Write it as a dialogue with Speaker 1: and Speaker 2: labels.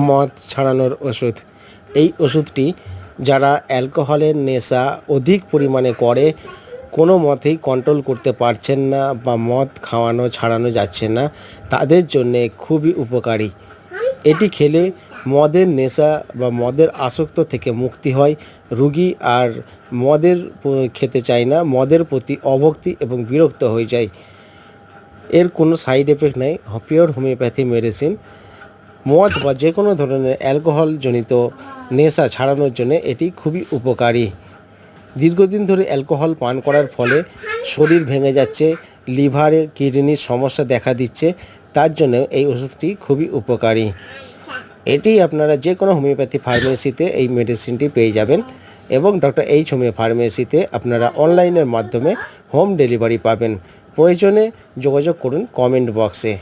Speaker 1: মদ ছাড়ানোর ওষুধ। এই ওষুধটি যারা অ্যালকোহলের নেশা অধিক পরিমাণে করে, কোনো মতেই কন্ট্রোল করতে পারছেন না বা মদ খাওয়ানো ছাড়ানো যাচ্ছে না, তাদের জন্যে খুবই উপকারী। এটি খেলে মদের নেশা বা মদের আসক্ত থেকে মুক্তি হয়। রুগী আর খেতে চায় না, মদের প্রতি অভক্তি এবং বিরক্ত হয়ে যায়। এর কোনো সাইড এফেক্ট নেই, পিওর হোমিওপ্যাথি মেডিসিন। মদ বা যে কোনো ধরনের অ্যালকোহলজনিত নেশা ছাড়ানোর জন্য এটি খুবই উপকারী। দীর্ঘদিন ধরে অ্যালকোহল পান করার ফলে শরীর ভেঙে যাচ্ছে, লিভারে কিডনির সমস্যা দেখা দিচ্ছে, তার জন্য এই ওষুধটি খুবই উপকারী। এটি আপনারা যে কোনো হোমিওপ্যাথি ফার্মেসিতে এই মেডিসিনটি পেয়ে যাবেন এবং ডক্টর এইচ হোমিও ফার্মেসিতে আপনারা অনলাইনের মাধ্যমে হোম ডেলিভারি পাবেন। প্রয়োজনে যোগাযোগ করুন কমেন্ট বক্সে।